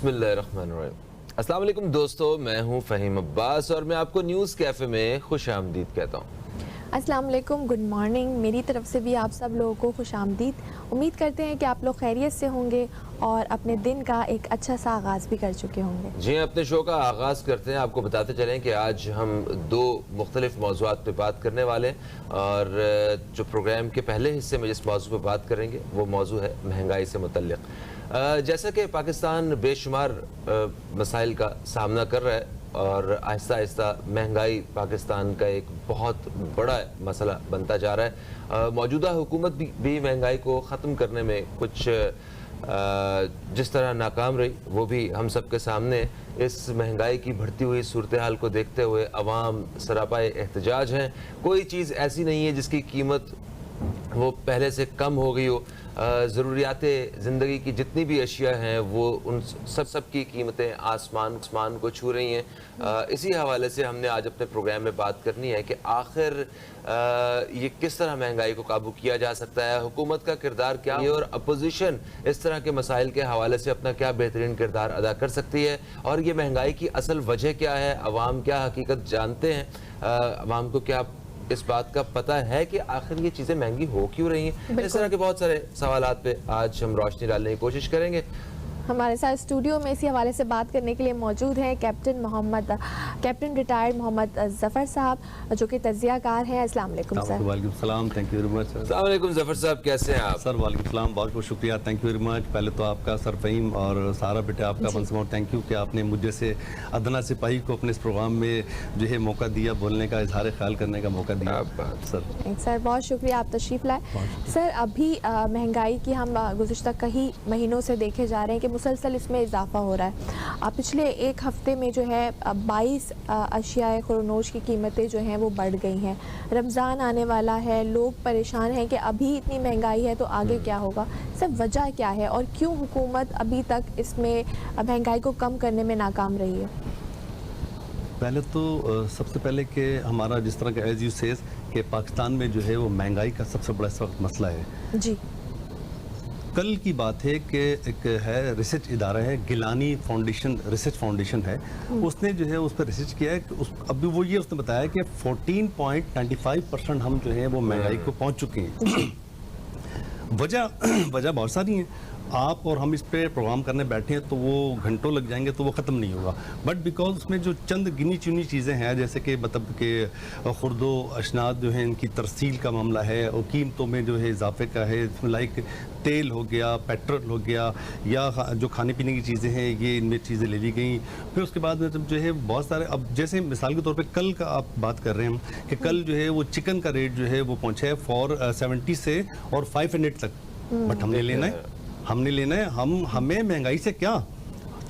बिस्मिल्लाहिर्रहमानिर्रहीम। अस्सलाम वालेकुम दोस्तों, मैं हूं फ़हीम अब्बास और मैं आपको न्यूज़ कैफ़े में खुश आमदीद कहता हूं। अस्सलाम वालेकुम, गुड मॉर्निंग। मेरी तरफ से भी आप सब लोगों को खुश आमदीद। उम्मीद करते हैं कि आप लोग खैरियत से होंगे और अपने दिन का एक अच्छा सा आगाज़ भी कर चुके होंगे। जी, अपने शो का आगाज़ करते हैं। आपको बताते चलें कि आज हम दो मुख्तलिफ मौज़ूआत पे बात करने वाले हैं और जो प्रोग्राम के पहले हिस्से में जिस मौजू पर बात करेंगे वो मौजू है महंगाई से मुतल्लिक़। जैसा कि पाकिस्तान बेशुमार मसाइल का सामना कर रहा है और आहिस्ता आहिस्ता महंगाई पाकिस्तान का एक बहुत बड़ा मसला बनता जा रहा है। मौजूदा हुकूमत भी महंगाई को ख़त्म करने में कुछ जिस तरह नाकाम रही वो भी हम सब के सामने। इस महंगाई की बढ़ती हुई सूरत हाल को देखते हुए अवाम सरापाए एहतजाज हैं। कोई चीज़ ऐसी नहीं है जिसकी कीमत वो पहले से कम हो गई हो। ज़रूरियात ज़िंदगी की जितनी भी अशिया हैं वो उन सब की कीमतें आसमान को छू रही हैं। इसी हवाले से हमने आज अपने प्रोग्राम में बात करनी है कि आखिर ये किस तरह महंगाई को काबू किया जा सकता है, हुकूमत का किरदार क्या है और अपोजिशन इस तरह के मसाइल के हवाले से अपना क्या बेहतरीन किरदार अदा कर सकती है और ये महंगाई की असल वजह क्या है, अवाम क्या हकीकत जानते हैं, अवाम को क्या इस बात का पता है कि आखिर ये चीज़ें महंगी हो क्यों रही हैं। इस तरह के बहुत सारे सवालात पे आज हम रोशनी डालने की कोशिश करेंगे। हमारे साथ स्टूडियो में इसी हवाले से बात करने के लिए मौजूद हैं कैप्टन रिटायर्ड मोहम्मद ज़फ़र साहब जो कि तज्ज़ियाकार हैं। अस्सलाम वालेकुम सर। वालेकुम सलाम, thank you very much sir. अस्सलाम वालेकुम ज़फ़र साहब, कैसे हैं आप? सर वालेकुम सलाम, बहुत बहुत शुक्रिया, थैंक यू वेरी मच। पहले तो आपका सर फ़हीम और सारा बेटा आपका मनसमोट थैंक यू कि आपने मुझे से अदना सिपाही को अपने इस प्रोग्राम में जो है मौका दिया, बोलने का, इजहार ख्याल करने का मौका दिया। सर बहुत शुक्रिया, आप तशरीफ़ लाए। सर अभी महंगाई की हम गुज़िश्ता कई महीनों से देखे जा रहे हैं कि मुसलसल इसमें इजाफा हो रहा है। पिछले एक हफ्ते में जो है 22 अशियाए खुरनोश की कीमतें जो हैं वो बढ़ गई हैं। रमज़ान आने वाला है, लोग परेशान हैं कि अभी इतनी महंगाई है तो आगे क्या होगा। सर वजह क्या है और क्यों हुकूमत अभी तक इसमें महंगाई को कम करने में नाकाम रही है? पहले तो सबसे पहले कि हमारा जिस तरह का एज यू सेज कि पाकिस्तान में जो है वो महंगाई का सबसे बड़ा इस वक्त मसला है। जी, कल की बात है कि एक है रिसर्च इदारा है, गिलानी फाउंडेशन रिसर्च फाउंडेशन है, उसने जो है उस पर रिसर्च किया है कि अभी वो ये उसने बताया कि 14.95% हम जो है वो महंगाई को पहुंच चुके हैं। वजह बहुत सारी हैं। आप और हम इस पे प्रोग्राम करने बैठे हैं तो वो घंटों लग जाएंगे तो वो ख़त्म नहीं होगा, बट बिकॉज उसमें जो चंद गिनी चुनी चीज़ें हैं जैसे कि मतलब कि खुर्दो अशनाद जो है इनकी तरसील का मामला है और कीमतों में जो है इजाफे का है, लाइक तेल हो गया, पेट्रोल हो गया या जो खाने पीने की चीज़ें हैं ये इनमें चीज़ें ले ली गई। फिर उसके बाद मतलब जो है बहुत सारे, अब जैसे मिसाल के तौर पे कल का आप बात कर रहे हैं हम कि कल जो है वो चिकन का रेट जो है वो पहुँचा है 470 से और 500 तक, बट हमने लेना है हमें महंगाई से क्या,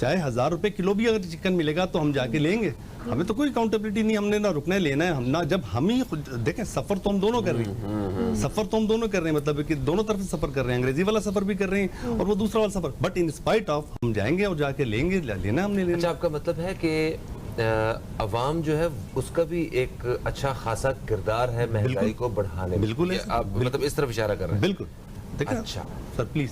चाहे 1000 रुपए किलो भी अगर चिकन मिलेगा तो हम जाके लेंगे। हमें तो कोई अकाउंटेबिलिटी नहीं, हमने ना रुकना है लेना है, हम ना जब हम ही देखें सफर तो हम दोनों कर रहे हैं, मतलब कि दोनों तरफ से सफर कर रहे हैं, अंग्रेजी वाला सफर भी कर रहे हैं और वो दूसरा वाला सफर, बट इन स्पाइट ऑफ हम जाएंगे और जाके लेंगे, लेना हमने लेना। अच्छा, आपका मतलब है कि अवाम जो है उसका भी एक अच्छा खासा किरदार है महंगाई को बढ़ाने में। बिल्कुल, आप मतलब इस तरफ इशारा कर रहे हैं? बिल्कुल। देखिए अच्छा सर प्लीज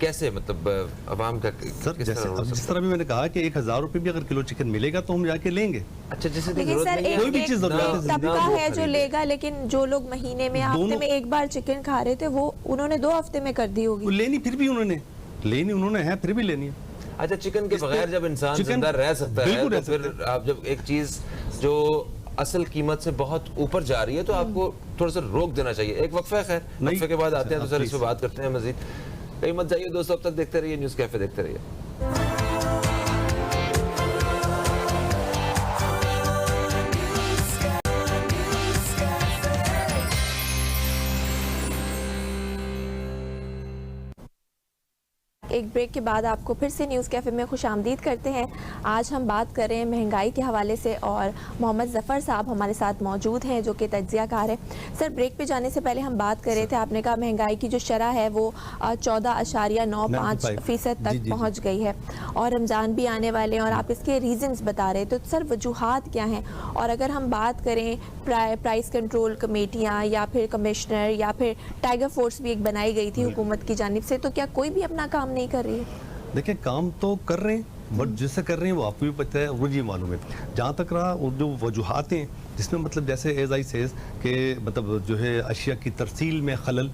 कैसे, मतलब अवाम का सर जिस तरह भी मैंने कहा कि 1000 रुपए भी अगर किलो चिकन मिलेगा तो हम जाके लेंगे। अच्छा, जैसे कोई भी चीज तबका है जो लेगा, लेकिन जो लोग महीने में हफ्ते में एक बार चिकन खा रहे थे वो उन्होंने 2 हफ्ते में कर दी होगी। लेनी फिर भी उन्होंने है फिर भी लेनी है। अच्छा, चिकन के बगैर जब इंसान जिंदा रह सकता है तो फिर आप जब एक चीज जो असल कीमत से बहुत ऊपर जा रही है तो आपको थोड़ा सा रोक देना चाहिए। एक वक्फा है, खैर वक्फे के बाद आते हैं तो सर इस पर बात करते हैं मजीद। कहीं मत जाइए दोस्तों, अब तक देखते रहिए न्यूज़ कैफे, देखते रहिए। एक ब्रेक के बाद आपको फिर से न्यूज़ कैफ़े में खुश आमदीद करते हैं। आज हम बात कर रहे हैं महंगाई के हवाले से और मोहम्मद ज़फ़र साहब हमारे साथ मौजूद हैं जो कि तज्ज़ियाकार है। सर ब्रेक पे जाने से पहले हम बात कर रहे थे, आपने कहा महंगाई की जो शरह है वो 14.95% तक पहुँच गई है और रमज़ान भी आने वाले हैं और आप इसके रीज़न्स बता रहे, तो सर वजूहात क्या हैं? और अगर हम बात करें प्राइस कंट्रोल कमेटियाँ या फिर कमिश्नर या फिर टाइगर फोर्स भी एक बनाई गई थी हुकूमत की जानिब से, तो क्या कोई भी अपना काम नहीं कर रही है? देखिए काम तो कर रहे हैं बट जिससे कर रहे हैं वो आपको भी पता है, मुझे मालूम है। जहाँ तक रहा वो जो वजूहात हैं जिसमें मतलब जैसे एज आई सेज के मतलब जो है अशिया की तरसील में खलल,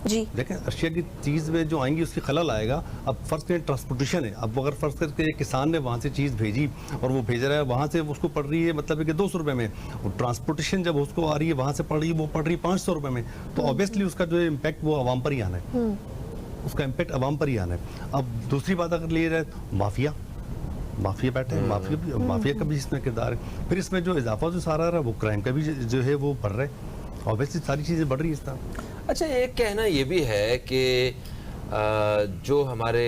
जी देखें अशिया की चीज़ में जो आएंगी उसकी खलल आएगा। अब फर्स्ट करें ट्रांसपोर्टेशन है, अब अगर फर्स्ट करके एक किसान ने वहाँ से चीज़ भेजी और वो भेज रहा है वहाँ से उसको पड़ रही है मतलब कि 200 रुपये में, और ट्रांसपोर्टेशन जब उसको आ रही है वहाँ से पड़ रही है वो पड़ रही है 500 रुपये में, तो ऑब्वियसली उसका जो इम्पैक्ट वो आवाम पर ही आना है, उसका इम्पैक्ट आवाम पर ही आना है। अब दूसरी बात अगर लिए जाए माफिया बैठे हैं, माफिया का भी इसमें किरदार है। फिर इसमें जो इजाफा जो सारा रहा वो क्राइम का भी जो है वो बढ़ रहा है, ऑब्वियसली सारी चीज़ें बढ़ रही है इस तरह। अच्छा, एक कहना ये भी है कि जो हमारे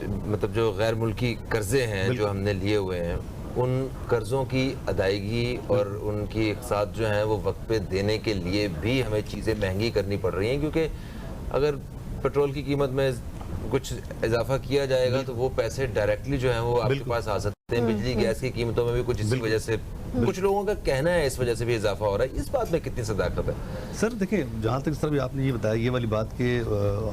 मतलब जो गैर मुल्की कर्जे हैं जो हमने लिए हुए हैं, उन कर्ज़ों की अदायगी और उनकी इक़्तिसाद जो है वो वक्त पे देने के लिए भी हमें चीज़ें महंगी करनी पड़ रही हैं, क्योंकि अगर पेट्रोल की कीमत में कुछ इजाफा किया जाएगा तो वो पैसे डायरेक्टली जो है वो आपके पास आ सकते हैं। बिजली गैस की कीमतों में भी कुछ इसी वजह से, कुछ लोगों का कहना है इस वजह से भी इजाफा हो रहा है। इस बात में कितनी सदाकत है? सर देखें, जहाँ तक सर भी आपने ये बताया ये वाली बात कि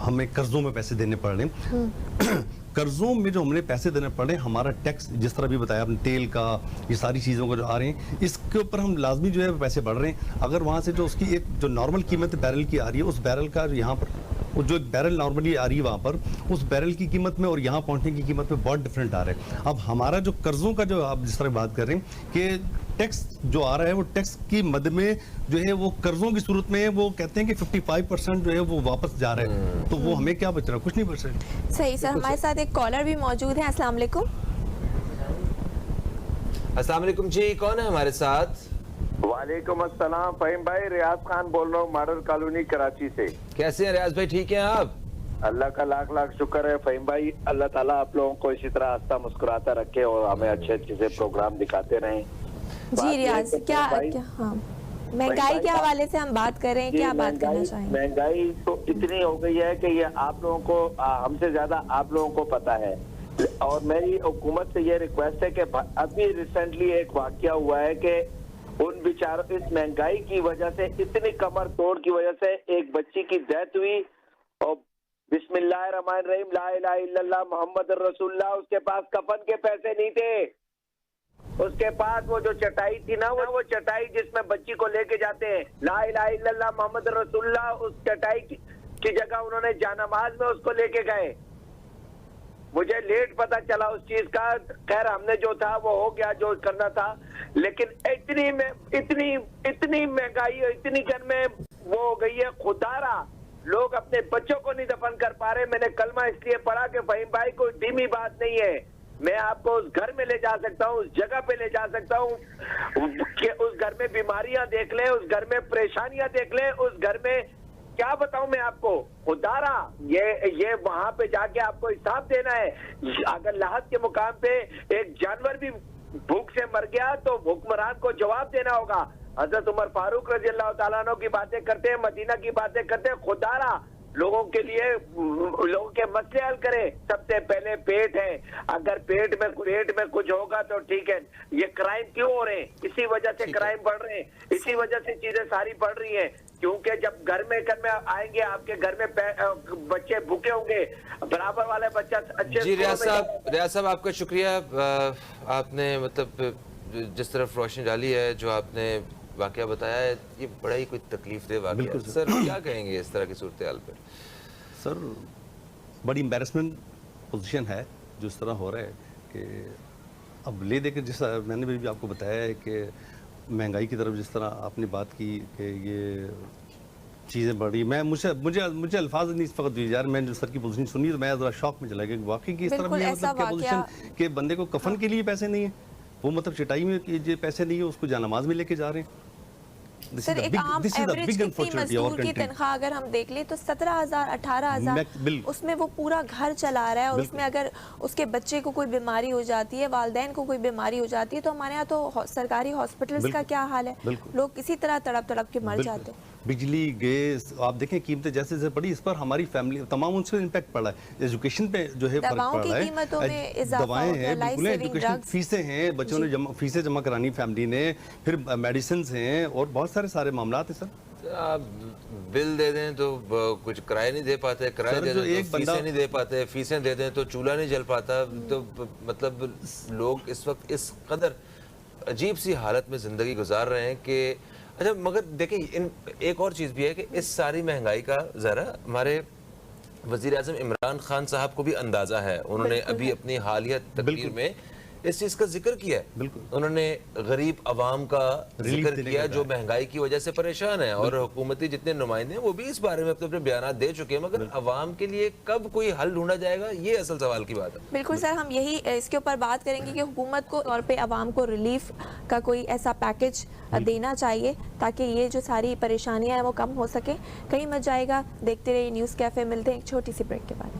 हमें कर्जों में पैसे देने पड़ रहे हैं कर्जों में जो हमने पैसे देने पड़े, हमारा टैक्स जिस तरह भी बताया आपने, तेल का, ये सारी चीज़ों को जो आ रहे हैं इसके ऊपर हम लाजमी जो है पैसे बढ़ रहे हैं। अगर वहाँ से जो उसकी एक जो नॉर्मल कीमत बैरल की आ रही है, उस बैरल का यहाँ पर वो जो बैरल नॉर्मली आ रही है वहाँ पर, उस बैरल की कीमत में और यहाँ पहुँचने की कीमत में बहुत डिफरेंट आ रहा है। अब हमारा जो कर्जों का जो आप जिस तरह बात कर रहे हैं कि टैक्स जो आ रहा है वो टैक्स की मद में जो है वो कर्जों की सूरत में वो कहते हैं कि 55% जो है वो वापस जा रहा है, तो वो हमें क्या बच रहा है? कुछ नहीं बच रहा है। सही सर, हमारे साथ एक कॉलर भी मौजूद है। अस्सलाम वालेकुम। अस्सलाम वालेकुम जी, कौन है हमारे साथ? वालेकुम अस्सलाम, फहीम भाई, रियाज खान बोल रहा हूँ, मॉडल कॉलोनी कराची से। कैसे हैं रियाज भाई, ठीक हैं आप? अल्लाह का लाख लाख शुक्र है फहीम भाई, अल्लाह ताला आप लोगों को इसी तरह हंसता मुस्कुराता रखे और हमें अच्छे अच्छे से प्रोग्राम दिखाते रहें। जी रियाज, क्या हाँ, महंगाई के हवाले से हम बात कर रहे हैं, क्या बात करना चाहेंगे? महंगाई तो इतनी हो गई है कि ये आप लोगों को हमसे ज्यादा आप लोगों को पता है, और मेरी हुकूमत से ये रिक्वेस्ट है कि अभी रिसेंटली एक वाकया हुआ है कि उन बेचारों, इस महंगाई की वजह से, इतनी कमर तोड़ की वजह से एक बच्ची की डेथ हुई और बिस्मिल्लाहिर्रहमानिर्रहीम ला इलाहा इल्लल्लाह मोहम्मद रसूलुल्लाह, उसके पास कफन के पैसे नहीं थे। उसके पास वो जो चटाई थी ना, वो चटाई जिसमें बच्ची को लेके जाते हैं, ला इलाहा इल्लल्लाह मोहम्मद रसूलुल्लाह, उस चटाई की जगह उन्होंने जानमाज में उसको लेके गए। मुझे लेट पता चला उस चीज का, खैर हमने जो था वो हो गया जो करना था, लेकिन इतनी महंगाई, इतनी जन में वो हो गई है, खुदारा लोग अपने बच्चों को नहीं दफन कर पा रहे। मैंने कलमा इसलिए पढ़ा कि फहीम भाई कोई धीमी बात नहीं है, मैं आपको उस घर में ले जा सकता हूँ, उस जगह पे ले जा सकता हूँ कि उस घर में बीमारियां देख ले, उस घर में परेशानियां देख ले, उस घर में क्या बताऊं मैं आपको, खुदारा ये वहां पे जाके आपको हिसाब देना है। अगर लाहत के मुकाम पे एक जानवर भी भूख से मर गया तो हुक्मरान को जवाब देना होगा। हजरत उमर फारूक रजी अल्लाह तआला अन्हु की बातें करते हैं, मदीना की बातें करते हैं, खुदारा लोगों के लिए लोगों के मसले हल करें। सबसे पहले पेट है, अगर पेट में कुछ होगा तो ठीक है। ये क्राइम क्यों हो रहे हैं? इसी वजह से क्राइम बढ़ रहे हैं, इसी वजह से चीजें सारी बढ़ रही हैं, क्योंकि जब घर में आएंगे आपके घर में बच्चे भूखे होंगे, बराबर वाले बच्चा अच्छे। जी रियाज साहब आपका शुक्रिया, आपने मतलब जिस तरफ रोशनी डाली है, जो आपने वाकया बताया है, ये बड़ा ही कोई तकलीफ दे वाकया। सर क्या कहेंगे इस तरह की सूरत हाल पर? सर बड़ी एम्बेरसमेंट पोजीशन है जो इस तरह हो रहा है कि अब ले देकर, जिस मैंने भी आपको बताया है कि महंगाई की तरफ जिस तरह आपने बात की कि ये चीज़ें बढ़ी, मैं मुझे अल्फाज नहीं इस वक्त यार, मैं जो सर की पोजीशन सुनी तो मैं ज़रा शौक में चला गया वाकई की इस तरह भी मतलब क्या पोजीशन कि बंदे को कफन के लिए पैसे नहीं है, वो मतलब चटाई में जो पैसे नहीं है उसको जानमाज में लेके जा रहे हैं। सर एक आम एवरेज मजदूर की तनख्वाह अगर हम देख लें तो 17,000 18,000, उसमें वो पूरा घर चला रहा है, और उसमें अगर उसके बच्चे को कोई बीमारी हो जाती है, वालिदैन को कोई बीमारी हो जाती है, तो हमारे यहाँ तो सरकारी हॉस्पिटल्स का क्या हाल है, लोग किसी तरह तड़प के मर जाते हैं। बिजली, गैस, आप देखें कीमतें जैसे जैसे बढ़ी, इस पर हमारी फैमिली तमाम उनसे इम्पैक्ट पड़ा है। एजुकेशन पे जो है फर्क पड़ा है, दवाएं हैं, बिल्कुल एजुकेशन फीसें हैं, बच्चों ने फीसें जमा करानी फैमिली ने, फिर मेडिसिन हैं और बहुत सारे मामला हैं सर। बिल दे दें तो कुछ किराया नहीं दे पाते, किराया दे दें तो फीसें नहीं दे पाते, फीसें दे दें तो चूल्हा नहीं जल पाता। तो मतलब लोग इस वक्त इस कदर अजीब सी हालत में ज़िंदगी गुजार रहे हैं कि अच्छा। मगर देखिए एक और चीज़ भी है कि इस सारी महंगाई का ज़रा हमारे वज़ीर आज़म इमरान खान साहब को भी अंदाज़ा है। उन्होंने अभी अपनी हालिया तकरीर में इस चीज़ का जिक्र किया है। उन्होंने गरीब आवाम का जिक्र किया जो महंगाई की वजह से परेशान है, और हुकूमती जितने नुमाइंदे हैं वो भी इस बारे में अपने बयान दे चुके हैं। मगर आवाम के लिए कब कोई हल ढूंढा जाएगा, ये असल सवाल की बात है। बिल्कुल सर, हम यही इसके ऊपर बात करेंगे कि हुकूमत को तौर पे आवाम को रिलीफ का कोई ऐसा पैकेज देना चाहिए ताकि ये जो सारी परेशानियां हैं वो कम हो सके। कहीं मत जाएगा, देखते रहिए न्यूज़ कैफे। मिलते हैं एक छोटी सी ब्रेक के बाद।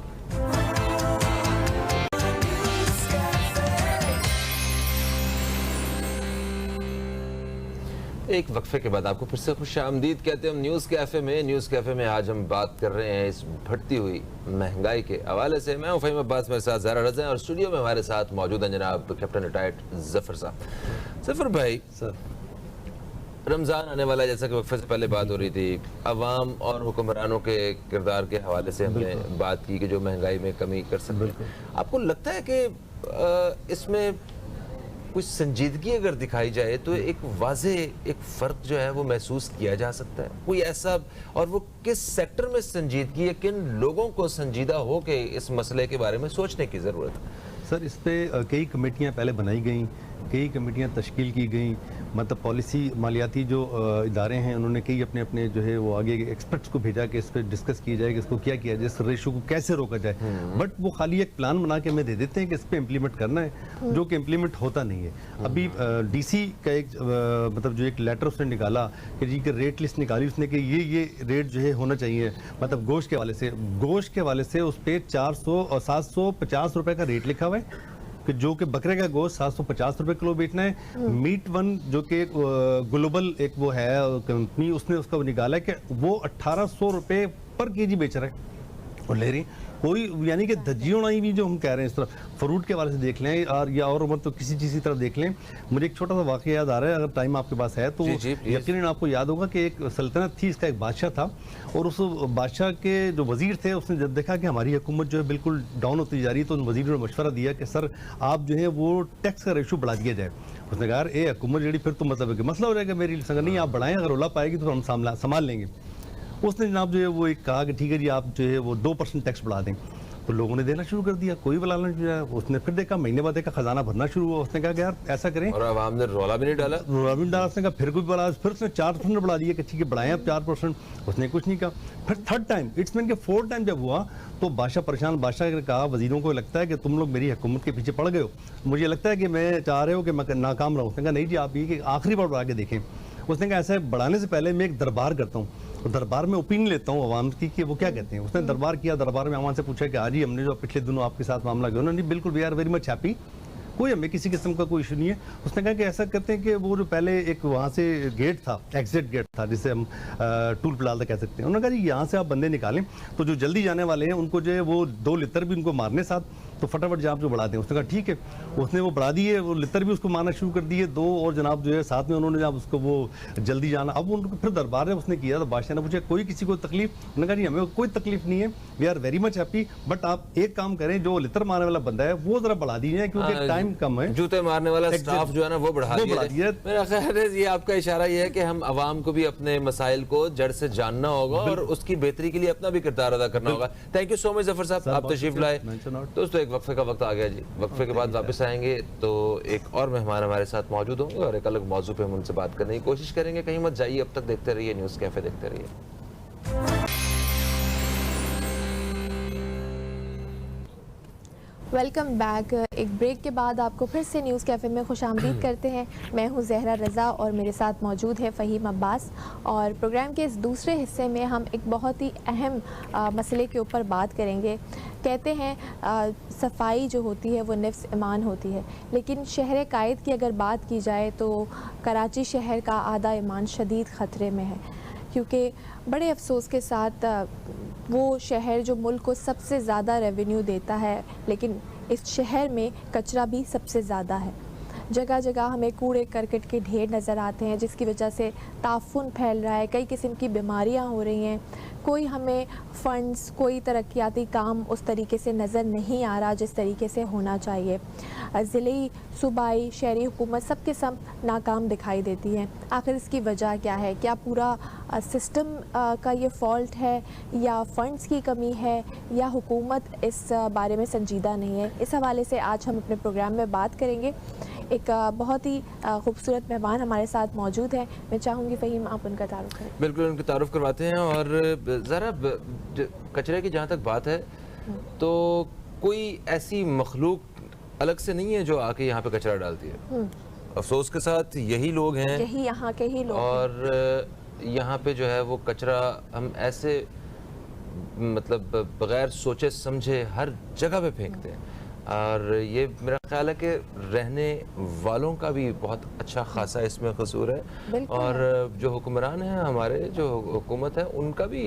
एक वक्फे के बाद आपको फिर से खुशामदीद कहते हैं हम न्यूज़ कैफ़े में। न्यूज़ कैफ़े में आज हम बात कर रहे हैं इस बढ़ती हुई महंगाई के हवाले से। मैं हूं फ़हीम अब्बास, मेरे साथ ज़हरा रज़ा हैं और स्टूडियो में हमारे साथ मौजूद हैं जनाब कैप्टन रिटायर्ड ज़फ़र साहब। ज़फ़र भाई सर, रमज़ान आने वाला है, जैसा कि वक्फे से पहले बात हो रही थी, अवाम और हुक्मरानों के किरदार के हवाले से हमने बात की कि जो महंगाई में कमी कर सकते हैं। आपको लगता है कि इसमें कुछ संजीदगी अगर दिखाई जाए तो एक वाज़े एक फ़र्क जो है वो महसूस किया जा सकता है कोई ऐसा, और वो किस सेक्टर में संजीदगी है, किन लोगों को संजीदा हो के इस मसले के बारे में सोचने की ज़रूरत है? सर, इस पे कई कमेटियां पहले बनाई गई, कई कमेटियां तश्कील की गई, मतलब पॉलिसी मालियाती जो इदारे हैं उन्होंने कई अपने अपने जो है वो आगे एक्सपर्ट्स को भेजा कि इस पर डिस्कस किया जाए कि इसको क्या किया जाए, इस रेशो को कैसे रोका जाए। बट वो खाली एक प्लान बना के हमें दे देते हैं कि इस पर इम्प्लीमेंट करना है, जो कि इम्प्लीमेंट होता नहीं है। अभी डीसी का एक मतलब जो एक लेटर उसने निकाला कि जी की रेट लिस्ट निकाली उसने कि ये रेट जो है होना चाहिए, मतलब गोश्त के वाले से उस पर 400 और 750 रुपये का रेट लिखा हुआ है कि जो कि बकरे का गोश्त 750 रुपये किलो बेचना है। मीट वन जो कि ग्लोबल एक वो है कंपनी, उसने उसका निकाला है कि वो 1800 रुपये पर केजी बेच रहा है और ले रही कोई, यानी कि धज्जियों भी जो हम कह रहे हैं इस तरह फ्रूट के वाले से देख लें और मतलब किसी चीज़ की तरफ देख लें। मुझे एक छोटा सा वाक़या याद आ रहा है, अगर टाइम आपके पास है तो यकीनन आपको याद होगा कि एक सल्तनत थी, इसका एक बादशाह था और उस बादशाह के जो वज़ीर थे उसने जब देखा कि हमारी हुकूमत जो है बिल्कुल डाउन होती जा रही है तो उन वज़ीर ने मशवरा दिया कि सर आप जो है वो टैक्स का रेशो बढ़ा दिया जाए। उसने कहा ए हुकूमत जी फिर तो मतलब कि मसला हो जाएगा मेरी संग, नहीं आप बढ़ाएं, अगर ओला पाएगी तो हम संभाल लेंगे। उसने जनाब जो है वो एक कहा कि ठीक है जी आप जो है वो 2% टैक्स बढ़ा दें, तो लोगों ने देना शुरू कर दिया, कोई बुलाना नहीं किया। उसने फिर देखा, महीने बाद देखा खजाना भरना शुरू हुआ। उसने कहा कि यार ऐसा करें, और आवाम ने रोला भी नहीं डाला। उसने कहा फिर कोई बढ़ा, फिर उसने 4% बढ़ा दिया कि ठीक है बढ़ाएं आप 4%। उसने कुछ नहीं कहा। फिर थर्ड टाइम, इट्स मीन के 4th टाइम जब हुआ तो बादशाह परेशान, बादशाह ने कहा वजीरों को लगता है कि तुम लोग मेरी हुकूमत के पीछे पड़ गए हो, मुझे लगता है कि मैं चाह रहे हो कि मैं नाकाम रहूँ। उसने कहा नहीं जी आप ये कि आखिरी बार बढ़ा के देखें। उसने कहा ऐसा बढ़ाने से पहले मैं एक दरबार करता हूँ, तो दरबार में ओपिनियन लेता हूँ अवाम की कि वो क्या कहते हैं। उसने दरबार किया, दरबार में अवाम से पूछा कि आज ही हमने जो पिछले दिनों आपके साथ मामला किया, उन्होंने बिल्कुल we are very much happy, कोई हमें किसी किस्म का कोई इशू नहीं है। उसने कहा कि ऐसा करते हैं कि वो जो पहले एक वहाँ से गेट था, एग्जिट गेट था जिसे हम टूल प्लाजा कह सकते हैं, उन्होंने कहा जी यहाँ से आप बंदे निकालें तो जो जल्दी जाने वाले हैं उनको जो है वो 2 लितर भी उनको मारने साथ, तो फटाफट जनाब जो बढ़ा दें। उसने कहा ठीक है। उसने वो बढ़ा दिए, वो लितर भी उसको मारना शुरू कर दिए 2, और जनाब जो है साथ में उन्होंने जनाब उसको वो जल्दी जाना। अब उनको फिर दरबार में उसने किया तो बादशाह ने पूछा कोई किसी को तकलीफ? उन्होंने कहा जी हमें कोई तकलीफ नहीं है, we are very much happy, but आप एक काम करें जो लितर मारने वाला बंदा है वो जरा बढ़ा दीजिए क्योंकि टाइम कम है, जूते मारने वाला स्टाफ जो है ना वो बढ़ा दिया। मेरा ख्याल है ये आपका इशारा ये है कि हम आवाम को भी अपने मसाइल को जड़ से जानना होगा और उसकी बेहतरी के लिए अपना भी किरदार अदा करना होगा। Thank you so much Zafar साहब, आप तशरीफ लाए। दोस्तों एक वक्फे का वक्त आ गया जी, वक्फे के बाद वापस आएंगे तो एक और मेहमान हमारे साथ मौजूद होंगे और एक अलग मौजू पे हम उनसे बात करने की कोशिश करेंगे। कहीं मत जाइए, अब तक देखते रहिए न्यूज़ कैफे, देखते रहिए। Welcome back. एक ब्रेक के बाद आपको फिर से न्यूज़ कैफ़े में खुशामदीद करते हैं। मैं हूं ज़हरा रज़ा और मेरे साथ मौजूद है फ़हीम अब्बास, और प्रोग्राम के इस दूसरे हिस्से में हम एक बहुत ही अहम मसले के ऊपर बात करेंगे। कहते हैं सफाई जो होती है वो निफ्स ईमान होती है, लेकिन शहर कायद की अगर बात की जाए तो कराची शहर का आधा ईमान शदीद ख़तरे में है, क्योंकि बड़े अफसोस के साथ वो शहर जो मुल्क को सबसे ज़्यादा रेवेन्यू देता है, लेकिन इस शहर में कचरा भी सबसे ज़्यादा है। जगह जगह हमें कूड़े करकट के ढेर नज़र आते हैं, जिसकी वजह से ताफुन फैल रहा है, कई किस्म की बीमारियां हो रही हैं। कोई हमें फ़ंड्स, कोई तरक्याती काम उस तरीके से नज़र नहीं आ रहा जिस तरीके से होना चाहिए। ज़िले, सूबाई, शहरी हुकूमत सब के सब नाकाम दिखाई देती हैं। आखिर इसकी वजह क्या है? क्या पूरा सिस्टम का ये फॉल्ट है, या फ़ंड्स की कमी है, या हुकूमत इस बारे में संजीदा नहीं है? इस हवाले से आज हम अपने प्रोग्राम में बात करेंगे। एक बहुत ही खूबसूरत मेहमान हमारे साथ मौजूद हैं। मैं चाहूँगी फ़हीम आप उनका तारुफ करें। बिल्कुल, उनका तारुफ करवाते हैं। और ज़रा कचरे की जहाँ तक बात है, तो कोई ऐसी मखलूक अलग से नहीं है जो आके यहाँ पे कचरा डालती है। अफसोस के साथ यही लोग हैं, यही यहाँ के ही लोग और यहाँ पे जो है वो कचरा हम ऐसे मतलब बगैर सोचे समझे हर जगह पे फेंकते हैं। और ये मेरा ख्याल है कि रहने वालों का भी बहुत अच्छा खासा इसमें कसूर है, और जो हुक्मरान हैं हमारे, जो हुकूमत है, उनका भी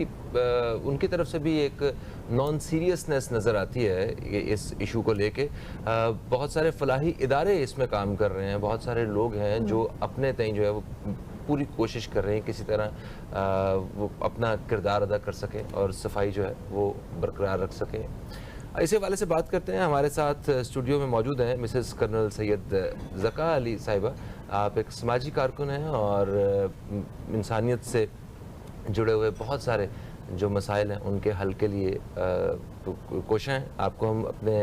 उनकी तरफ से भी एक नॉन सीरियसनेस नज़र आती है इस इशू को लेके। बहुत सारे फलाही इदारे इसमें काम कर रहे हैं, बहुत सारे लोग हैं जो अपने तय जो है वो पूरी कोशिश कर रहे हैं किसी तरह वो अपना किरदार अदा कर सकें और सफाई जो है वो बरकरार रख सकें। इसी वाले से बात करते हैं। हमारे साथ स्टूडियो में मौजूद हैं मिसेस कर्नल सैयद ज़का अली साहिबा। आप एक समाजी कारकुन हैं और इंसानियत से जुड़े हुए बहुत सारे जो मसाइल हैं उनके हल के लिए कोशिश हैं। आपको हम अपने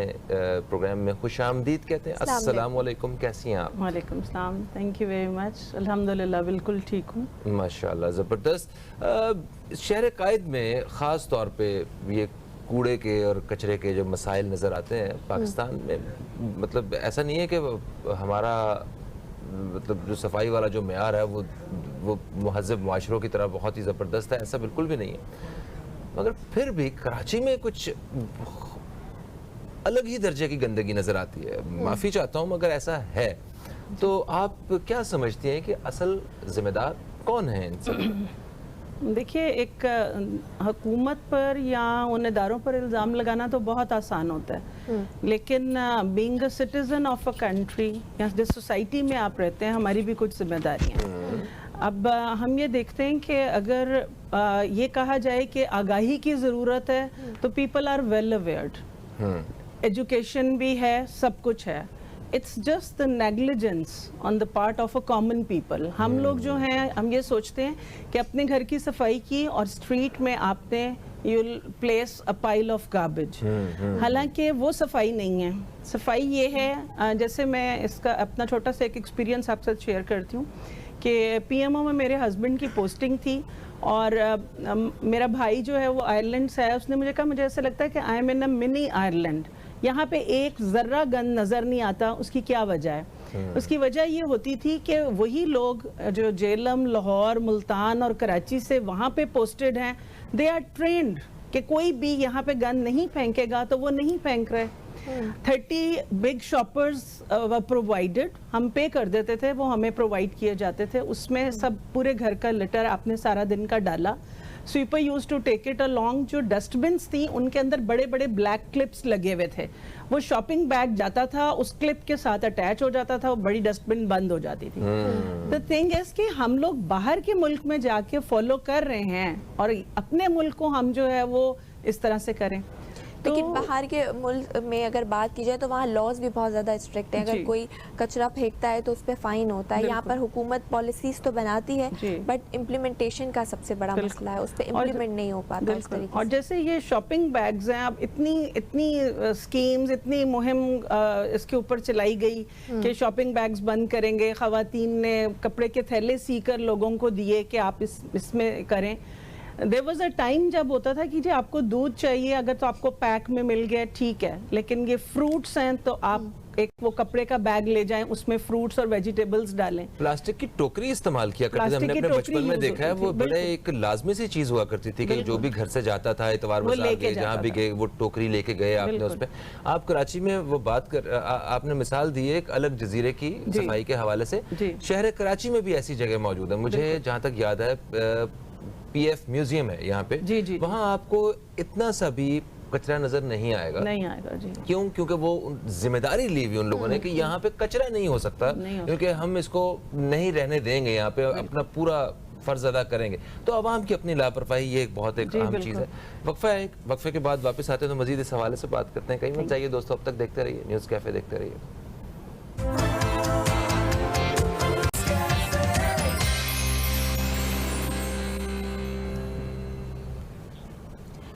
प्रोग्राम में खुश आमदीद कहते हैं। अस्सलाम वालेकुम, कैसी हैं आप? वालेकुम सलाम, थैंक यू वेरी मच। अल्हम्दुलिल्लाह बिल्कुल ठीक हूँ, माशाल्लाह, ज़बरदस्त। शहर कायद में ख़ास तौर पे ये कूड़े के और कचरे के जो मसाइल नज़र आते हैं पाकिस्तान में, मतलब ऐसा नहीं है कि हमारा मतलब जो सफाई वाला जो मेयार है वो महज़ब माशरों की तरह बहुत ही ज़बरदस्त है, ऐसा बिल्कुल भी नहीं है। मगर फिर भी कराची में कुछ अलग ही दर्जे की गंदगी नज़र आती है। माफ़ी चाहता हूँ मगर ऐसा है। तो आप क्या समझती हैं कि असल ज़िम्मेदार कौन है इन सब? देखिए, एक हुकूमत पर या उन इदारों पर इल्ज़ाम लगाना तो बहुत आसान होता है, लेकिन being a citizen of a country या जिस सोसाइटी में आप रहते हैं, हमारी भी कुछ जिम्मेदारियाँ हैं। अब हम ये देखते हैं कि अगर ये कहा जाए कि आगाही की ज़रूरत है तो people are well awared, education भी है, सब कुछ है। It's just the negligence on the part of a common people. हम लोग जो हैं, हम ये सोचते हैं कि अपने घर की सफाई की और स्ट्रीट में आपने you'll place a pile of garbage, हालांकि वो सफाई नहीं है। सफाई ये है, जैसे मैं इसका अपना छोटा सा एक एक्सपीरियंस आपके साथ शेयर करती हूँ कि पीएमओ में मेरे हस्बैंड की पोस्टिंग थी, और मेरा भाई जो है वो आयरलैंड से आया। उसने मुझे कहा, मुझे ऐसा लगता है कि I am in a mini Ireland, यहाँ पे एक ज़र्रा गंद नज़र नहीं आता। उसकी क्या वजह है? उसकी वजह ये होती थी कि वही लोग जो जेलम, लाहौर, मुल्तान और कराची से वहाँ पे पोस्टेड हैं, दे आर ट्रेंड कि कोई भी यहाँ पे गंद नहीं फेंकेगा, तो वो नहीं फेंक रहे। 30 बिग शॉपर्स वर प्रोवाइडेड, हम पे कर देते थे, वो हमें प्रोवाइड किए जाते थे। उसमें सब पूरे घर का लिटर आपने सारा दिन का डाला। Sweeper use to take it along. जो डस्टबिन्स थी उनके अंदर बड़े बड़े ब्लैक क्लिप्स लगे हुए थे, वो शॉपिंग बैग जाता था, उस क्लिप के साथ अटैच हो जाता था, वो बड़ी डस्टबिन बंद हो जाती थी। द थिंग इज कि हम लोग बाहर के मुल्क में जाके फॉलो कर रहे हैं और अपने मुल्क को हम जो है वो इस तरह से करें। लेकिन बाहर के मुल्क में अगर बात की जाए तो वहाँ लॉज भी बहुत ज़्यादा स्ट्रिक्ट है। अगर कोई कचरा फेंकता है तो उस पर फाइन होता है। यहाँ पर हुकूमत पॉलिसीज तो बनाती है, बट इम्प्लीमेंटेशन का सबसे बड़ा मसला है, उस पर इम्प्लीमेंट नहीं हो पाता इस तरीके से। और जैसे ये शॉपिंग बैग्स हैं, अब इतनी स्कीम्स, इतनी मुहिम इसके ऊपर चलाई गई कि शॉपिंग बैग्स बंद करेंगे। ख़वातीन ने कपड़े के थैले सीकर लोगों को दिए कि आप इसमें करें। देयर वाज अ टाइम जब होता था कि जी आपको दूध चाहिए, अगर तो आपको पैक में मिल गया ठीक है, लेकिन ये फ्रूट्स हैं तो आप एक वो कपड़े का बैग ले जाएं, उसमें फ्रूट्स और वेजिटेबल्स डालें। प्लास्टिक की टोकरी इस्तेमाल किया करते थे, हमने अपने बचपन में देखा है। वो बड़े एक लाजमी सी चीज हुआ करती थी कि जो भी घर से जाता था, इतवार बाजार गए, जहाँ भी गए, वो टोकरी लेके गए आपने उसमें। आप कराची में वो बात कर, आपने मिसाल दी एक अलग जजीरे की सफाई के हवाले से। शहर कराची में भी ऐसी जगह मौजूद है। मुझे जहाँ तक याद है, PF म्यूजियम है यहाँ पे, वहाँ आपको इतना सा भी कचरा नजर नहीं आएगा। नहीं आएगा जी। क्यों? क्योंकि वो जिम्मेदारी ली हुई उन लोगों ने कि यहाँ पे कचरा नहीं हो सकता, क्योंकि हम इसको नहीं रहने देंगे, यहाँ पे अपना पूरा फर्ज अदा करेंगे। तो आवाम की अपनी लापरवाही ये एक बहुत एक अहम चीज़ है। वक्फे के बाद वापस आते हैं तो मजीद इस हवाले से बात करते हैं। कहीं मत जाइए दोस्तों, अब तक देखते रहिए न्यूज़ कैफे, देखते रहिए।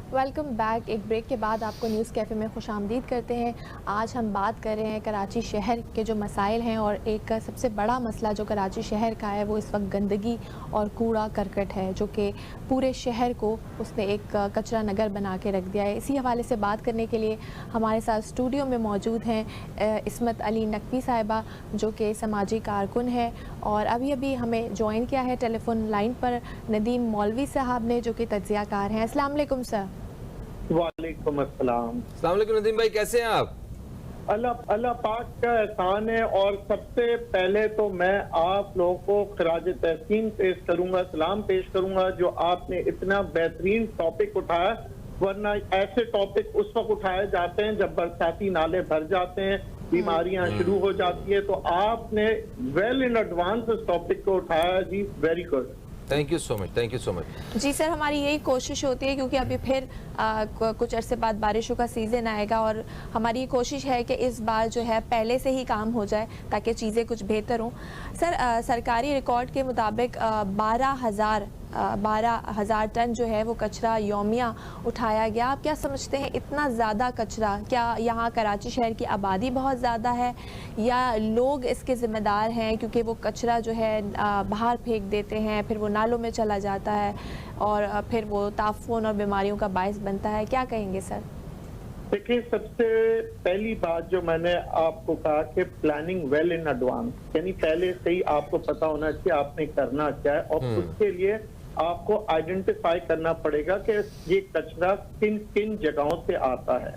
Welcome back. एक ब्रेक के बाद आपको न्यूज़ कैफ़े में खुशामदीद करते हैं। आज हम बात कर रहे हैं कराची शहर के जो मसाइल हैं, और एक सबसे बड़ा मसला जो कराची शहर का है वो इस वक्त गंदगी और कूड़ा करकट है, जो कि पूरे शहर को उसने एक कचरा नगर बना के रख दिया है। इसी हवाले से बात करने के लिए हमारे साथ स्टूडियो में मौजूद हैं इस्मत अली नकवी साहिबा, जो कि समाजी कारकुन है, और अभी अभी हमें ज्वाइन किया है टेलीफोन लाइन पर नदीम मौलवी साहब ने, जो कि तज्ज़ियाकार हैं। अस्सलाम वालेकुम सर। वालेकुम अस्सलाम। अस्सलाम वालेकुम नदीम भाई, कैसे हैं आप? अल्लाह पाक का एहसान है, और सबसे पहले तो मैं आप लोगों को खराज तहसीन पेश करूंगा, सलाम पेश करूंगा, जो आपने इतना बेहतरीन टॉपिक उठाया। वरना ऐसे टॉपिक उस वक्त उठाए जाते हैं जब बरसाती नाले भर जाते हैं, बीमारियां शुरू हो जाती है। तो आपने वेल इन एडवांस इस टॉपिक को उठाया जी, very good. Thank you so much, thank you so much. जी सर, हमारी यही कोशिश होती है, क्योंकि अभी फिर कुछ अरसे बाद बारिशों का सीज़न आएगा, और हमारी ये कोशिश है कि इस बार जो है पहले से ही काम हो जाए ताकि चीज़ें कुछ बेहतर हों। सर, सरकारी रिकॉर्ड के मुताबिक 12,000 टन जो है वो कचरा यौमिया उठाया गया। आप क्या समझते हैं, इतना ज़्यादा कचरा, क्या यहाँ कराची शहर की आबादी बहुत ज़्यादा है, या लोग इसके ज़िम्मेदार हैं, क्योंकि वो कचरा जो है बाहर फेंक देते हैं, फिर वो नालों में चला जाता है और फिर वो ताफून और बीमारियों का बायस बनता है? क्या कहेंगे सर? देखिए, सबसे पहली बात जो मैंने आपको कहा कि प्लानिंग वेल इन एडवांस, यानी पहले से ही आपको पता होना चाहिए आपने करना क्या है, और उसके लिए आपको आइडेंटिफाई करना पड़ेगा कि ये कचरा किन किन जगहों से आता है।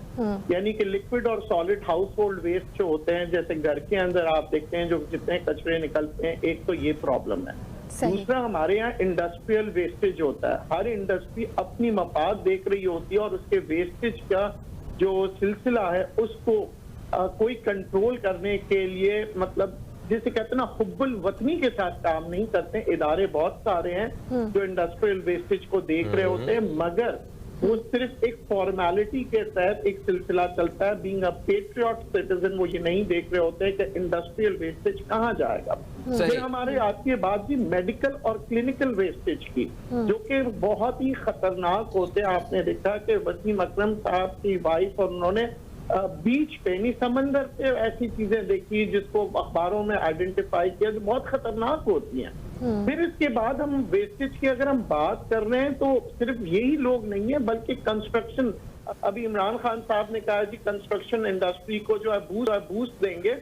यानी कि लिक्विड और सॉलिड हाउस होल्ड वेस्ट जो होते हैं, जैसे घर के अंदर आप देखते हैं जो जितने कचरे निकलते हैं, एक तो ये प्रॉब्लम है। दूसरा, हमारे यहाँ इंडस्ट्रियल वेस्टेज होता है। हर इंडस्ट्री अपनी मफाद देख रही होती है, और उसके वेस्टेज का जो सिलसिला है उसको कोई कंट्रोल करने के लिए, मतलब जिसे कहते हैं ना, हुब्बुल वतनी के साथ काम नहीं करते। इदारे बहुत सारे हैं जो इंडस्ट्रियल वेस्टेज को देख रहे होते हैं, मगर वो सिर्फ एक फॉर्मेलिटी के तहत एक सिलसिला चलता है। बीइंग अ पेट्रियट सिटीजन वो ये नहीं देख रहे होते कि इंडस्ट्रियल वेस्टेज कहाँ जाएगा। फिर हमारे आती है बात जी मेडिकल और क्लिनिकल वेस्टेज की, जो कि बहुत ही खतरनाक होते हैं। आपने देखा कि वसीम अकरम साहब की वाइफ, और उन्होंने बीच पे नहीं, समंदर पे ऐसी चीजें देखी जिसको अखबारों में आइडेंटिफाई किया, जो बहुत खतरनाक होती हैं। फिर इसके बाद हम वेस्टेज की अगर हम बात कर रहे हैं, तो सिर्फ यही लोग नहीं है, बल्कि कंस्ट्रक्शन, अभी इमरान खान साहब ने कहा जी कंस्ट्रक्शन इंडस्ट्री को जो है बूस्ट देंगे,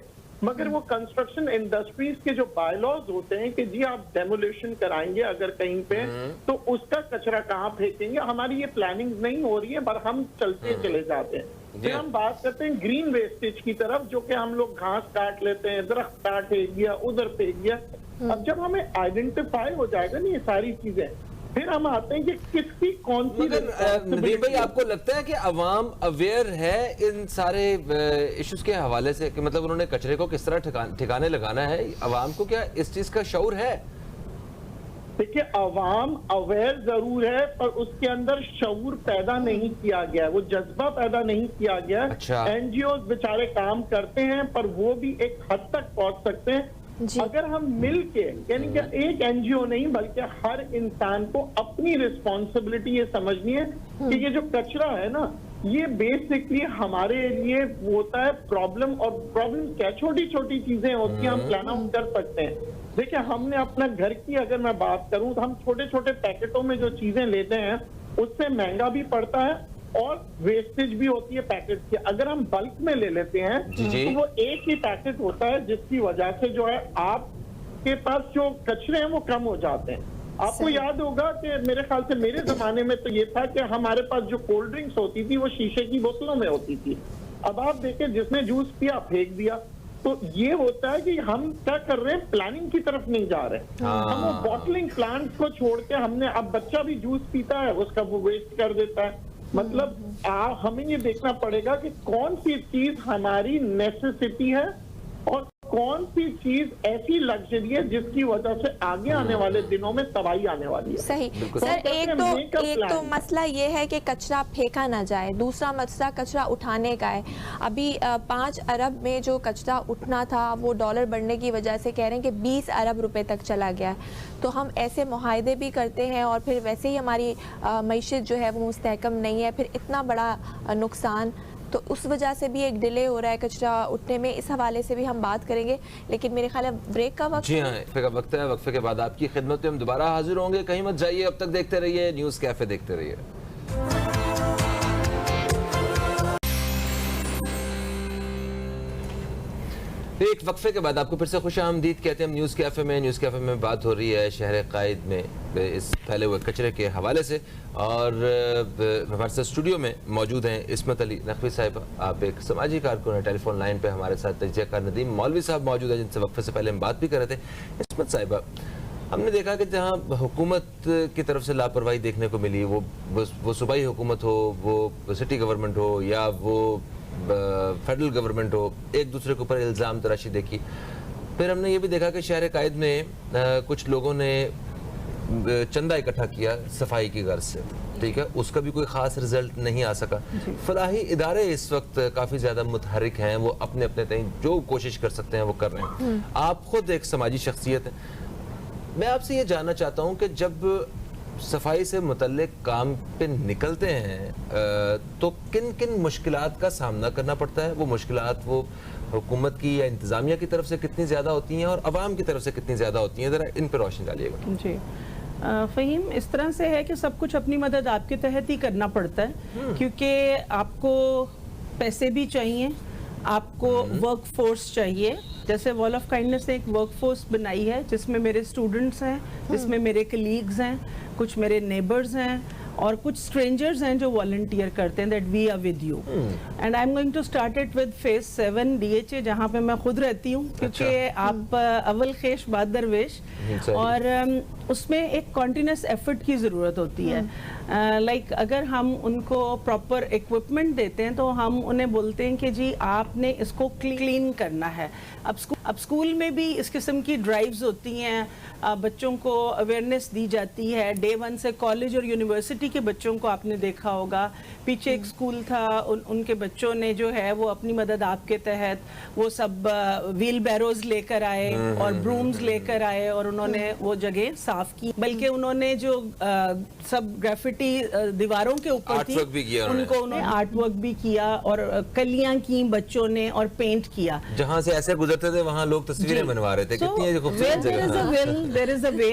मगर वो कंस्ट्रक्शन इंडस्ट्रीज के जो बायलॉज होते हैं कि जी आप डेमोलिशन कराएंगे अगर कहीं पे, तो उसका कचरा कहाँ फेंकेंगे, हमारी ये प्लानिंग नहीं हो रही है, पर हम चलते चले जाते हैं। फिर हम बात करते हैं ग्रीन वेस्टेज की तरफ, जो कि हम लोग घास काट लेते हैं, दरख्त काट फेंक दिया, उधर फेंक दिया। अब जब हमें आइडेंटिफाई हो जाएगा ना ये सारी चीजें, फिर हम आते हैं कि किसकी कौन सी। नदीम भाई, आपको लगता है कि अवाम अवेयर है इन सारे इश्यूज के हवाले से, कि मतलब उन्होंने कचरे को किस तरह ठिकाने लगाना है? अवाम को क्या इस चीज का शऊर है? देखिए, अवाम अवेयर जरूर है, पर उसके अंदर शऊर पैदा नहीं किया गया है, वो जज्बा पैदा नहीं किया गया है। अच्छा। एनजीओ बेचारे काम करते हैं, पर वो भी एक हद तक पहुंच सकते हैं अगर हम मिल के, यानी कि एक एनजीओ नहीं बल्कि हर इंसान को अपनी रिस्पॉन्सिबिलिटी ये समझनी है कि ये जो कचरा है ना, ये बेसिकली हमारे लिए होता है प्रॉब्लम। और प्रॉब्लम क्या, छोटी छोटी चीजें होती हैं, हम प्लान आउट कर सकते हैं। देखिए, हमने अपना घर की अगर मैं बात करूं तो हम छोटे छोटे पैकेटों में जो चीजें लेते हैं उससे महंगा भी पड़ता है और वेस्टेज भी होती है पैकेट की। अगर हम बल्क में ले लेते हैं तो वो एक ही पैकेट होता है, जिसकी वजह से जो है आपके पास जो कचरे हैं वो कम हो जाते हैं। आपको याद होगा कि मेरे ख्याल से मेरे जमाने में तो ये था कि हमारे पास जो कोल्ड ड्रिंक्स होती थी वो शीशे की बोतलों में होती थी। अब आप देखें, जिसने जूस पिया फेंक दिया। तो ये होता है कि हम क्या कर रहे हैं, प्लानिंग की तरफ नहीं जा रहे। हम वो बॉटलिंग प्लांट को छोड़ के हमने, अब बच्चा भी जूस पीता है उसका वो वेस्ट कर देता है। मतलब हमें ये देखना पड़ेगा कि कौन सी चीज हमारी नेसेसिटी है और कौन सी चीज ऐसी लग्जरी है जिसकी वजह से आगे आने वाले दिनों में तबाही आने वाली है। सही सर, एक तो मसला ये है कि कचरा फेंका ना जाए, दूसरा मसला कचरा उठाने का है। अभी 5 अरब में जो कचरा उठना था वो डॉलर बढ़ने की वजह से कह रहे हैं कि 20 अरब रुपए तक चला गया है। तो हम ऐसे मुआहदे भी करते हैं और फिर वैसे ही हमारी मईशत जो है वो मुस्तहकम नहीं है, फिर इतना बड़ा नुकसान, तो उस वजह से भी एक डिले हो रहा है कचरा उठने में। इस हवाले से भी हम बात करेंगे, लेकिन मेरे ख्याल है ब्रेक का वक्त। जी हाँ, वक्फे का वक्त है। वक्फे के बाद आपकी खिदमत में हम दोबारा हाजिर होंगे। कहीं मत जाइए, अब तक देखते रहिए न्यूज़ कैफे, देखते रहिए। एक वक्फे के बाद आपको फिर से खुशामदीद कहते हैं हम न्यूज़ कैफे में। न्यूज़ कैफे में बात हो रही है शहर कायद में इस फैले हुए कचरे के हवाले से, और हमारे साथ स्टूडियो में मौजूद हैं इस्मत अली नकवी साहिबा, आप एक समाजी कारकुन है। टेलीफोन लाइन पे हमारे साथ तजियाकार नदीम मौलवी साहब मौजूद है, जिनसे वक्फे से पहले हम बात भी कर रहे थे। इस्मत साहिबा, हमने देखा कि जहाँ हुकूमत की तरफ से लापरवाही देखने को मिली, वो सूबाई हुकूमत हो, वो सिटी गवर्नमेंट हो या वो फेडरल गवर्नमेंट हो, एक दूसरे के ऊपर इल्ज़ाम तराशी देखी। फिर हमने ये भी देखा कि शहर कायद में कुछ लोगों ने चंदा इकट्ठा किया सफाई की गर्ज से, ठीक है, उसका भी कोई ख़ास रिजल्ट नहीं आ सका। फलाही इदारे इस वक्त काफ़ी ज़्यादा मुतहरिक हैं, वो अपने अपने तय जो कोशिश कर सकते हैं वो कर रहे हैं। आप खुद एक समाजी शख्सियत हैं, मैं आपसे ये जानना चाहता हूँ कि जब सफाई से मुतल्लिक काम पे निकलते हैं तो किन किन मुश्किलात का सामना करना पड़ता है? वो मुश्किलात वो हुकूमत की या इंतज़ामिया की तरफ से कितनी ज़्यादा होती हैं और अवाम की तरफ से कितनी ज़्यादा होती हैं? ज़रा इन पर रोशनी डालिएगा। जी फ़हीम, इस तरह से है कि सब कुछ अपनी मदद आपके तहत ही करना पड़ता है, क्योंकि आपको पैसे भी चाहिए, आपको वर्क फोर्स चाहिए। जैसे वॉल ऑफ काइंडनेस ने एक वर्क फोर्स बनाई है जिसमें मेरे स्टूडेंट्स हैं, जिसमें मेरे कलीग्स हैं, कुछ मेरे नेबर्स हैं और कुछ स्ट्रेंजर्स हैं जो वॉलंटियर करते हैं, that we are with you. And I am going to start it with phase 7 DHA, जहाँ पे मैं खुद रहती हूँ, क्योंकि आप अव्वल खेश बाद दरवेश, और उसमें एक कॉन्टिन्यूस एफर्ट की ज़रूरत होती है। लाइक अगर हम उनको प्रॉपर इक्विपमेंट देते हैं तो हम उन्हें बोलते हैं कि जी आपने इसको क्लीन करना है। अब स्कूल में भी इस किस्म की ड्राइव्स होती हैं, बच्चों को अवेयरनेस दी जाती है। डे 1 से कॉलेज और यूनिवर्सिटी के बच्चों को आपने देखा होगा, पीछे एक स्कूल था, उनके बच्चों ने जो है वो अपनी मदद आपके तहत वो सब व्हील बैरोज लेकर आए और ब्रूम्स लेकर आए और उन्होंने वो जगह साफ की। बल्कि उन्होंने जो सब ग्राफिटी दीवारों के ऊपर थी उनको उन्होंने आर्ट वर्क भी किया और कलियां की बच्चों ने और पेंट किया। जहाँ से ऐसे गुजरते थे वहाँ लोग तस्वीरें बनवा रहे थे। कितनी खूबसूरत जगह। देयर इज अ वे।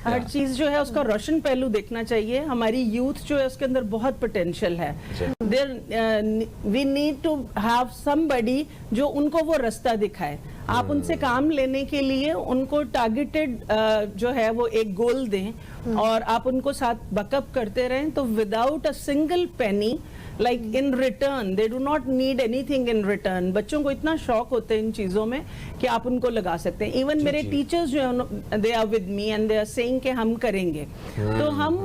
हर चीज जो है उसका रोशन पहलू देखना चाहिए। हमारी यूथ जो है उसके अंदर बहुत पोटेंशियल है। We need to have somebody जो उनको वो रास्ता दिखाए। आप उनसे काम लेने के लिए उनको टारगेटेड जो है वो एक गोल दें और आप उनको साथ बैकअप करते रहें, तो without a single penny like in return, they do not need anything in return. बच्चों को इतना शौक होता है इन चीज़ों में कि आप उनको लगा सकते हैं। इवन मेरे टीचर्स जो है they are with me and they are saying कि हम करेंगे, तो हम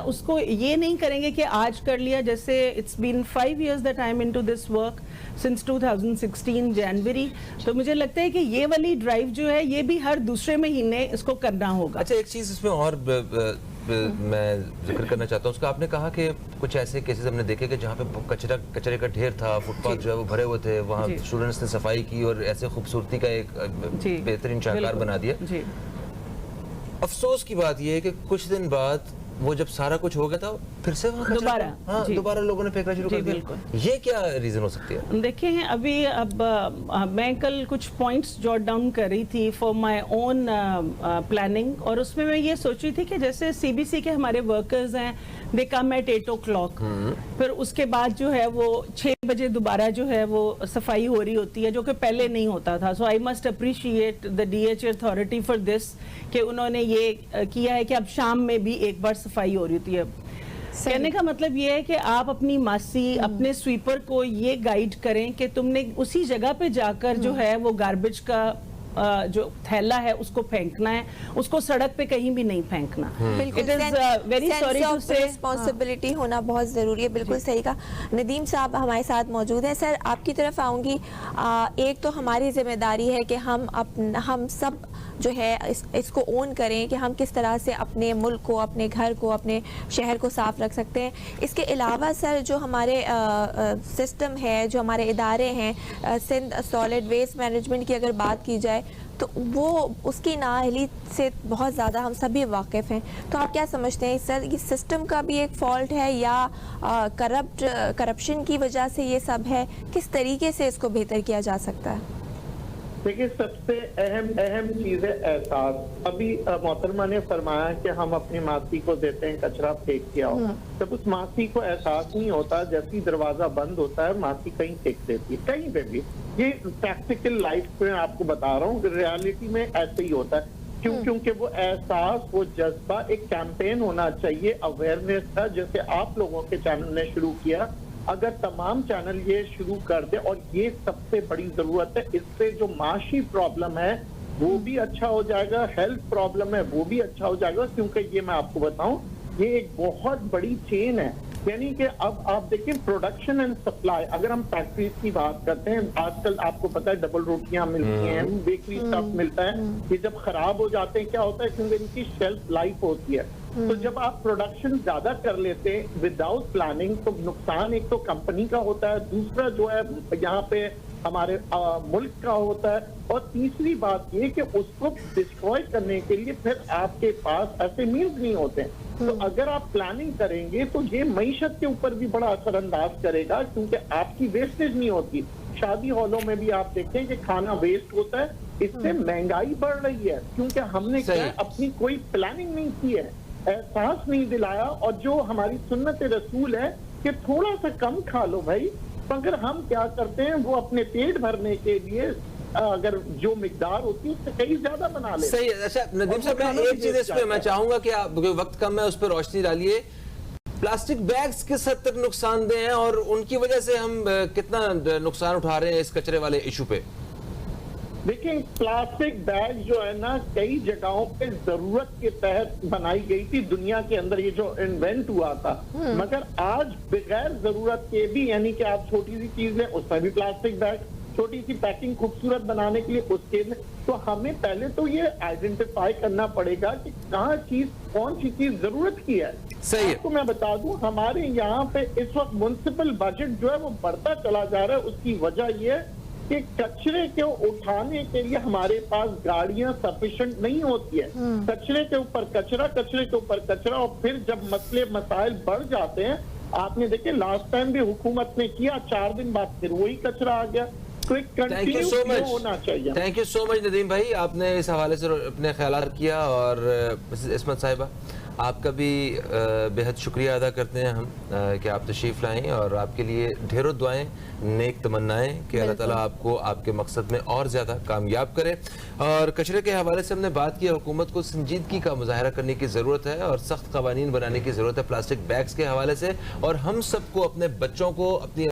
उसको ये नहीं करेंगे कि आज कर लिया। जैसे it's been 5 years that I am into this work since 2016 January, तो मुझे लगता है कि ये वाली ड्राइव जो है ये भी हर दूसरे महीने इसको करना होगा। अच्छा, एक चीज़ इसमें और मैं जिक्र करना चाहता हूँ उसका। आपने कहा कि कुछ ऐसे केसेस हमने देखे कि जहाँ पे कचरे का ढेर था, फुटपाथ जो है वो भरे हुए थे, वहाँ स्टूडेंट्स ने सफाई की और ऐसे खूबसूरती का एक बेहतरीन शाहकार बना दिया। अफसोस की बात यह है कि कुछ दिन बाद वो जब सारा कुछ हो गया था फिर से दोबारा लोगों ने फेंकना शुरू कर दिया। ये क्या रीजन हो सकती है? देखिए अभी मैं कल कुछ पॉइंट्स जॉट डाउन कर रही थी फॉर माय ओन प्लानिंग, और उसमें मैं ये सोच रही थी कि जैसे CBC के हमारे वर्कर्स हैं, दे कम एट 8 o'clock, फिर उसके बाद जो है वो 6 बजे दोबारा जो है वो सफाई हो रही होती है, जो कि पहले नहीं होता था। So I must appreciate the DHA authority for this कि उन्होंने ये किया है कि अब शाम में भी एक बार सफाई हो रही होती है। कहने का मतलब ये है कि आप अपनी मासी, अपने स्वीपर को ये गाइड करें कि तुमने उसी जगह पे जाकर जो है वो गार्बेज का जो थैला है उसको फेंकना है, उसको सड़क पे कहीं भी नहीं फेंकना। It is very sorry to say, responsibility होना बहुत ज़रूरी है। बिल्कुल सही कहा। नदीम साहब हमारे साथ मौजूद हैं। सर आपकी तरफ आऊँगी। एक तो हमारी जिम्मेदारी है कि हम सब जो है इसको ओन करें कि हम किस तरह से अपने मुल्क को, अपने घर को, अपने शहर को साफ रख सकते हैं। इसके अलावा सर जो हमारे सिस्टम है, जो हमारे इदारे हैं, सिंध सॉलिड वेस्ट मैनेजमेंट की अगर बात की जाए तो वो उसकी नाअहली से बहुत ज़्यादा हम सभी वाकिफ़ हैं। तो आप क्या समझते हैं सर, ये सिस्टम का भी एक फ़ॉल्ट है या करप्शन की वजह से ये सब है? किस तरीके से इसको बेहतर किया जा सकता है? देखिए, सबसे अहम चीज है एहसास। अभी मोहतरमा ने फरमाया कि हम अपनी मासी को देते हैं कचरा फेंक के आओ। जब उस मासी को एहसास नहीं होता, जैसे ही दरवाजा बंद होता है मासी कहीं फेंक देती है, कहीं पे भी। ये प्रैक्टिकल लाइफ में आपको बता रहा हूँ, रियलिटी में ऐसे ही होता है। क्योंकि वो एहसास, वो जज्बा, एक कैंपेन होना चाहिए, अवेयरनेस था, जैसे आप लोगों के चैनल ने शुरू किया। अगर तमाम चैनल ये शुरू कर दे, और ये सबसे बड़ी जरूरत है, इससे जो माशी प्रॉब्लम है वो भी अच्छा हो जाएगा, हेल्थ प्रॉब्लम है वो भी अच्छा हो जाएगा। क्योंकि ये मैं आपको बताऊं, ये एक बहुत बड़ी चेन है। यानी कि अब आप देखिए प्रोडक्शन एंड सप्लाई, अगर हम फैक्ट्रीज की बात करते हैं, आजकल आपको पता है डबल रोटियां मिलती हैं, बेकरी स्टफ मिलता है। ये जब खराब हो जाते हैं क्या होता है, क्योंकि इनकी शेल्फ लाइफ होती है। तो जब आप प्रोडक्शन ज्यादा कर लेते हैं विदाउट प्लानिंग, तो नुकसान एक तो कंपनी का होता है, दूसरा जो है यहाँ पे हमारे मुल्क का होता है, और तीसरी बात ये कि उसको डिस्ट्रॉय करने के लिए फिर आपके पास ऐसे मीन्स नहीं होते हैं। तो अगर आप प्लानिंग करेंगे तो ये मईशत के ऊपर भी बड़ा असरअंदाज करेगा, क्योंकि आपकी वेस्टेज नहीं होती। शादी हॉलों में भी आप देखें कि खाना वेस्ट होता है, इससे महंगाई बढ़ रही है, क्योंकि हमने क्या अपनी कोई प्लानिंग नहीं की है, एहसास नहीं दिलाया। और जो हमारी सुन्नत रसूल है कि थोड़ा सा कम खा लो भाई, मगर हम क्या करते हैं, वो अपने पेट भरने के लिए अगर जो मिकदार होती है उससे कहीं ज्यादा बना ले। सही है। अच्छा नदीम साहब, मैं एक चीज इस पे मैं चाहूंगा कि आप, वक्त कम है, उस पर रोशनी डालिए। प्लास्टिक बैग्स किस हद तक नुकसानदेह हैं और उनकी वजह से हम कितना नुकसान उठा रहे हैं इस कचरे वाले इशू पे? देखिए, प्लास्टिक बैग जो है ना, कई जगहों पे जरूरत के तहत बनाई गई थी दुनिया के अंदर, ये जो इन्वेंट हुआ था। मगर आज बगैर जरूरत के भी, यानी कि आप छोटी सी चीज लें उसमें भी प्लास्टिक बैग, छोटी सी पैकिंग खूबसूरत बनाने के लिए उसके लिए। तो हमें पहले तो ये आइडेंटिफाई करना पड़ेगा कि कहाँ चीज, कौन सी चीज जरूरत की है। सही है। आपको मैं बता दूं, हमारे यहाँ पे इस वक्त म्युनिसिपल बजट जो है वो बढ़ता चला जा रहा है। उसकी वजह ये है कि कचरे को उठाने के लिए हमारे पास गाड़ियां सफिशिएंट नहीं होती है। कचरे के ऊपर कचरा, कचरे के ऊपर कचरा, और फिर जब मसले मसाइल बढ़ जाते हैं, आपने देखे लास्ट टाइम भी हुकूमत ने किया, 4 दिन बाद फिर वही कचरा आ गया। तो एक कंटिन्यू होना चाहिए। Thank you so much Nadeem भाई, आपने इस हवाले से अपने ख्यालात किया। और मिसेस इस्मत साहिबा, आपका भी बेहद शुक्रिया अदा करते हैं हम कि आप तशरीफ़ लाएँ, और आपके लिए ढेरों दुआएं, नेक तमन्नाएं कि अल्लाह ताला आपको आपके मकसद में और ज़्यादा कामयाब करे। और कचरे के हवाले से हमने बात की, हुकूमत को संजीदगी का मुजाहरा करने की ज़रूरत है और सख्त कवानीन बनाने की ज़रूरत है प्लास्टिक बैग्स के हवाले से। और हम सबको अपने बच्चों को, अपनी